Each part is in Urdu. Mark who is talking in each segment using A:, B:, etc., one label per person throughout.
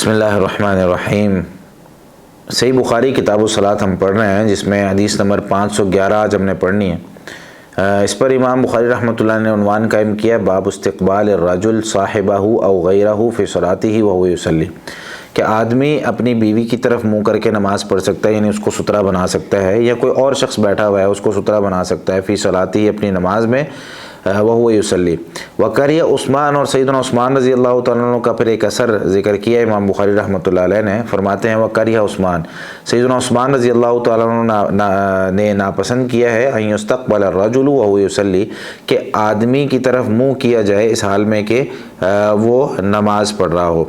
A: بسم اللہ الرحمن الرحیم۔ صحیح بخاری کتاب الصلاۃ ہم پڑھ رہے ہیں، جس میں حدیث نمبر 511 آج ہم نے پڑھنی ہے۔ اس پر امام بخاری رحمۃ اللہ نے عنوان قائم کیا ہے، باب استقبال الرجل صاحبہ او غیرہ فی صلاتہ وہو یصلی، کہ آدمی اپنی بیوی کی طرف منہ کر کے نماز پڑھ سکتا ہے، یعنی اس کو سترا بنا سکتا ہے، یا کوئی اور شخص بیٹھا ہوا ہے اس کو سترا بنا سکتا ہے، فی صلاتہ اپنی نماز میں، وہو یصلی۔ وکریہ عثمان، اور سیدنا عثمان رضی اللہ تعالیٰ عنہ کا پھر ایک اثر ذکر کیا امام بخاری رحمۃ اللہ علیہ نے، فرماتے ہیں وکریہ عثمان، سیدنا عثمان رضی اللہ تعالیٰ عنہ نے ناپسند کیا ہے، ان یستقبل الرجل وہو یصلی، کہ آدمی کی طرف منہ کیا جائے اس حال میں کہ وہ نماز پڑھ رہا ہو،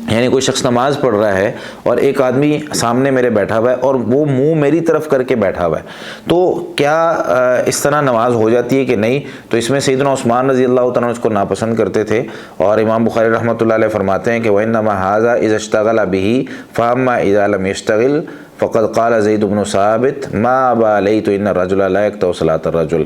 A: یعنی کوئی شخص نماز پڑھ رہا ہے اور ایک آدمی سامنے میرے بیٹھا ہوا ہے اور وہ منہ میری طرف کر کے بیٹھا ہوا ہے، تو کیا اس طرح نماز ہو جاتی ہے کہ نہیں؟ تو اس میں سیدنا عثمان رضی اللہ تعالیٰ اس کو ناپسند کرتے تھے، اور امام بخاری رحمۃ اللہ علیہ فرماتے ہیں کہ وَإِنَّمَا هَذَا إِذَا اشْتَغَلَ بِهِ فَأَمَّا إِذَا لَمْ يَشْتَغِلْ فقد قال زید بن ثابت ما بالیت ان الرجل لا یقطع صلاۃ الرجل۔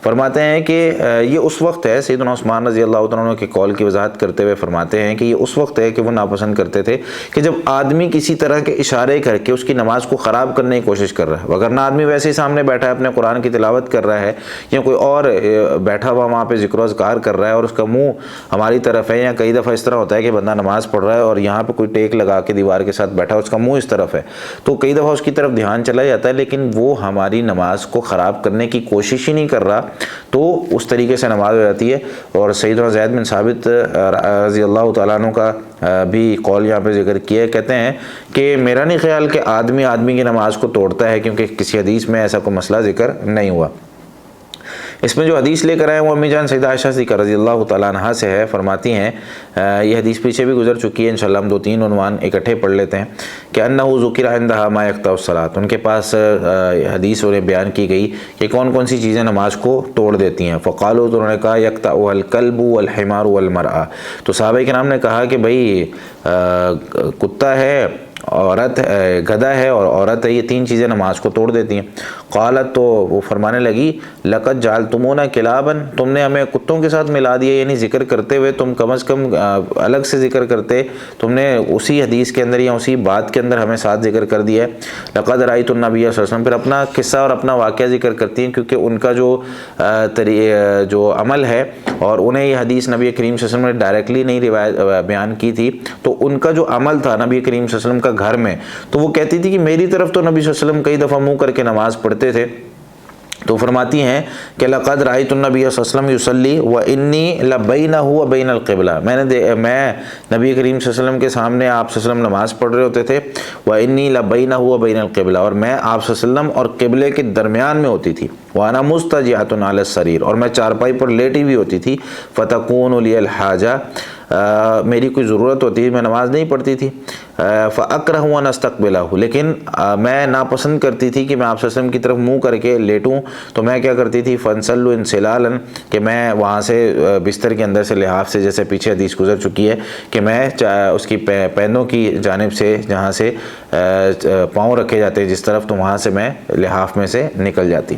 A: فرماتے ہیں کہ یہ اس وقت ہے، سیدنا عثمان رضی اللہ تعالیٰ عنہ کے قول کی وضاحت کرتے ہوئے فرماتے ہیں کہ یہ اس وقت ہے کہ وہ ناپسند کرتے تھے کہ جب آدمی کسی طرح کے اشارے کر کے اس کی نماز کو خراب کرنے کی کوشش کر رہا ہے، وگرنہ آدمی ویسے ہی سامنے بیٹھا ہے، اپنے قرآن کی تلاوت کر رہا ہے، یا کوئی اور بیٹھا ہوا وہاں پہ ذکر و اذکار کر رہا ہے اور اس کا منہ ہماری طرف ہے، یا کئی دفعہ اس طرح ہوتا ہے کہ بندہ نماز پڑھ رہا ہے اور یہاں پہ کوئی ٹیک لگا کے دیوار کے ساتھ بیٹھا ہے، اس کا منہ اس طرف ہے، تو کئی دفعہ اس کی طرف دھیان چلا جاتا ہے، لیکن وہ ہماری نماز کو خراب کرنے کی کوشش ہی نہیں کر رہا، تو اس طریقے سے نماز ہو جاتی ہے۔ اور سیدنا زید بن ثابت رضی اللہ تعالیٰ عنہ کا بھی قول یہاں پہ ذکر کیا ہے، کہتے ہیں کہ میرا نہیں خیال کہ آدمی کی نماز کو توڑتا ہے، کیونکہ کسی حدیث میں ایسا کوئی مسئلہ ذکر نہیں ہوا۔ اس میں جو حدیث لے کر آئے وہ امی جان سیدہ عائشہ صدیقہ رضی اللہ تعالیٰ عنہا سے ہے، فرماتی ہیں، یہ حدیث پیچھے بھی گزر چکی ہے، انشاءاللہ ہم 2-3 عنوان اکٹھے پڑھ لیتے ہیں، کہ انہ ذکر عندہا ما یقطع الصلاۃ، ان کے پاس حدیث انہیں بیان کی گئی کہ کون کون سی چیزیں نماز کو توڑ دیتی ہیں، فقالوا، تو انہوں نے کہا یقطعها الکلب والحمار والمرأة، تو صحابہ کرام نے کہا کہ بھئی کتا ہے، عورت گدھا ہے اور عورت ہے، یہ 3 چیزیں نماز کو توڑ دیتی ہیں۔ قالت، تو وہ فرمانے لگی لقد جعلتمونا کلابا، تم نے ہمیں کتوں کے ساتھ ملا دیا، یعنی ذکر کرتے ہوئے تم کم از کم الگ سے ذکر کرتے، تم نے اسی حدیث کے اندر یا اسی بات کے اندر ہمیں ساتھ ذکر کر دیا ہے۔ لقد رأیت النبی صلی اللہ علیہ وسلم، پھر اپنا قصہ اور اپنا واقعہ ذکر کرتی ہیں، کیونکہ ان کا جو عمل ہے، اور انہیں یہ حدیث نبی کریم صلی اللہ علیہ وسلم نے ڈائریکٹلی نہیں بیان کی تھی، تو ان کا جو عمل تھا نبی کریم صلی اللہ علیہ وسلم کا گھر میں، تو وہ کہتی تھی کہ میری طرف تو نبی صلی اللہ علیہ وسلم کئی دفعہ منہ کر کے نماز پڑھتے تھے، تو فرماتی ہیں کہ لقد رأیت النبی صلی اللہ علیہ وسلم یصلی وانی لبینہ وبین القبلہ، میں نبی کریم صلی اللہ علیہ وسلم کے سامنے آپ صلی اللہ علیہ وسلم نماز پڑھ رہے ہوتے تھے، وانی لبینہ وبین القبلہ، اور میں آپ صلی اللہ علیہ وسلم اور قبلے کے درمیان میں ہوتی تھی، وانا مضطجعۃ علی السریر، اور میں چارپائی پر لیٹی ہوئی ہوتی تھی، فتکون لی الحاجہ، میری کوئی ضرورت ہوتی، میں نماز نہیں پڑھتی تھی، فاکرہ ان استقبلہ، لیکن میں ناپسند کرتی تھی کہ میں آپ صلی اللہ علیہ وسلم کی طرف منہ کر کے لیٹوں، تو میں کیا کرتی تھی، فانسل انسلالا، کہ میں وہاں سے بستر کے اندر سے لحاف سے، جیسے پیچھے حدیث گزر چکی ہے کہ میں اس کی پیندوں کی جانب سے، جہاں سے پاؤں رکھے جاتے ہیں جس طرف، تو وہاں سے میں لحاف میں سے نکل جاتی۔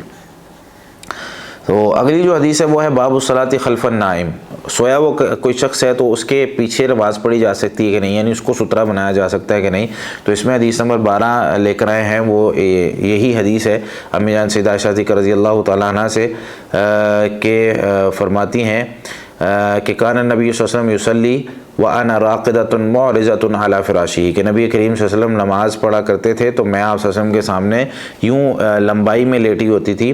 A: تو اگلی جو حدیث ہے وہ ہے باب الصلاۃ خلف النائم، سویا وہ کوئی شخص ہے تو اس کے پیچھے نماز پڑھی جا سکتی ہے کہ نہیں، یعنی اس کو سترا بنایا جا سکتا ہے کہ نہیں، تو اس میں حدیث نمبر 12 لے کر آئے ہیں، وہ یہی حدیث ہے امی جان سیدہ عائشہ صدیقہ رضی اللہ تعالیٰ عنہ سے، کہ فرماتی ہیں کہ کان النبی صلی اللہ علیہ وسلم یصلی وانا راقدۃ معرضۃ علی فراشہ، کہ نبی کریم صلی اللہ علیہ وسلم نماز پڑھا کرتے تھے تو میں آپ صلی اللہ علیہ وسلم کے سامنے یوں لمبائی میں لیٹی ہوتی تھی،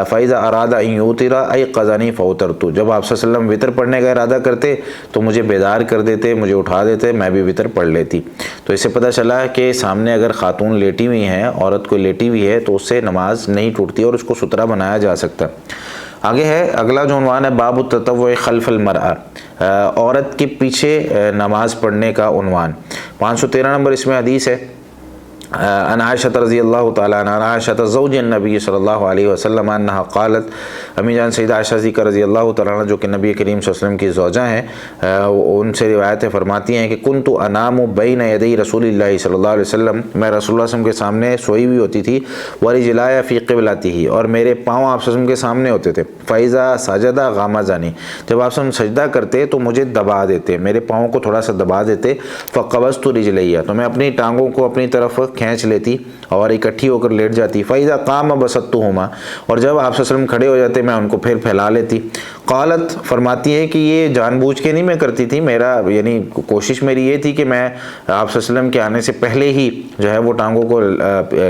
A: فاذا اراد ان یوتر ایقظنی فوترت، جب آپ صلی اللہ علیہ وسلم وطر پڑھنے کا ارادہ کرتے تو مجھے بیدار کر دیتے، مجھے اٹھا دیتے، میں بھی وطر پڑھ لیتی۔ تو اس سے پتہ چلا کہ سامنے اگر خاتون لیٹی ہوئی ہیں، عورت کو لیٹی ہوئی ہے، تو اس سے نماز نہیں ٹوٹتی اور اس کو سترا بنایا جا سکتا۔ آگے ہے اگلا جو عنوان ہے باب التطوع خلف المرأہ، عورت کے پیچھے نماز پڑھنے کا عنوان، 513 نمبر اس میں حدیث ہے، عن عائشہ رضی اللہ تعالیٰ عنہ عائشہ زوج النبی صلی اللہ علیہ وسلم انہا قالت، امی جان سیدہ عائشہ صدیقہ رضی اللہ تعالیٰ عنہ جو کہ نبی کریم صلی اللہ علیہ وسلم کی زوجہ ہیں، ان سے روایتیں فرماتی ہیں کہ کنت انام بین یدی رسول اللہ صلی اللہ علیہ وسلم، میں رسول اللہ صلی اللہ علیہ وسلم کے سامنے سوئی ہوئی ہوتی تھی، ورجلای فی قبلتہ، اور میرے پاؤں آپ صلی اللہ علیہ وسلم کے سامنے ہوتے تھے، فاذا سجد غمزنی، جب آپ صلی اللہ علیہ وسلم سجدہ کرتے تو مجھے دبا دیتے، میرے پاؤں کو تھوڑا سا دبا دیتے، فقبضت رجلی، تو میں اپنی ٹانگوں کو اپنی طرف کھینچ لیتی اور اکٹھی ہو کر لیٹ جاتی، فاذا قام بسطتهما، اور جب آپ صلی اللہ علیہ وسلم کھڑے ہو جاتے میں ان کو پھر پھیلا لیتی۔ قالت، فرماتی ہے کہ یہ جان بوجھ کے نہیں میں کرتی تھی، میرا یعنی کوشش میری یہ تھی کہ میں آپ صلی اللہ علیہ وسلم کے آنے سے پہلے ہی جو ہے وہ ٹانگوں کو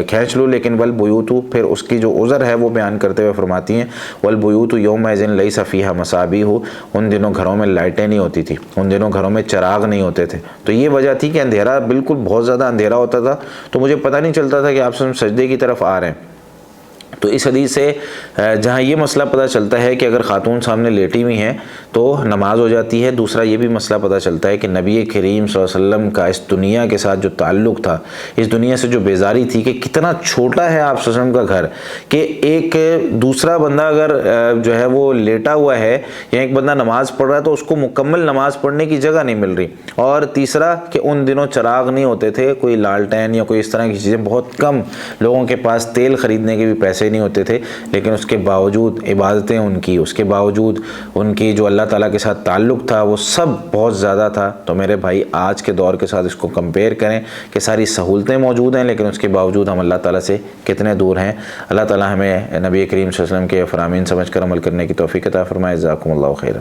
A: کھینچ لوں، لیکن والبیوت، پھر اس کی جو عذر ہے وہ بیان کرتے ہوئے فرماتی ہیں والبیوت یومئذ لیس فیہا مصابیح، ان دنوں گھروں میں لائٹیں نہیں ہوتی تھی، ان دنوں گھروں میں چراغ نہیں ہوتے تھے، تو یہ وجہ تھی کہ اندھیرا بالکل بہت زیادہ اندھیرا ہوتا تھا، تو مجھے پتہ نہیں چلتا تھا کہ آپ سجدے کی طرف آ رہے ہیں۔ تو اس حدیث سے جہاں یہ مسئلہ پتہ چلتا ہے کہ اگر خاتون سامنے لیٹی ہوئی ہیں تو نماز ہو جاتی ہے، دوسرا یہ بھی مسئلہ پتہ چلتا ہے کہ نبی کریم صلی اللہ علیہ وسلم کا اس دنیا کے ساتھ جو تعلق تھا، اس دنیا سے جو بیزاری تھی کہ کتنا چھوٹا ہے آپ صلی اللہ علیہ وسلم کا گھر، کہ ایک دوسرا بندہ اگر جو ہے وہ لیٹا ہوا ہے یا ایک بندہ نماز پڑھ رہا ہے تو اس کو مکمل نماز پڑھنے کی جگہ نہیں مل رہی، اور تیسرا کہ ان دنوں چراغ نہیں ہوتے تھے، کوئی لالٹین یا کوئی اس طرح کی چیزیں، بہت کم لوگوں کے پاس تیل خریدنے کے بھی پیسے نہیں ہوتے تھے، لیکن اس کے باوجود عبادتیں ان کی، اس کے باوجود ان کی جو اللہ تعالیٰ کے ساتھ تعلق تھا وہ سب بہت زیادہ تھا۔ تو میرے بھائی آج کے دور کے ساتھ اس کو کمپیئر کریں کہ ساری سہولتیں موجود ہیں لیکن اس کے باوجود ہم اللہ تعالیٰ سے کتنے دور ہیں۔ اللہ تعالیٰ ہمیں نبی کریم صلی اللہ علیہ وسلم کے فرامین سمجھ کر عمل کرنے کی توفیق عطا فرمائے۔ جزاکم اللہ خیرا۔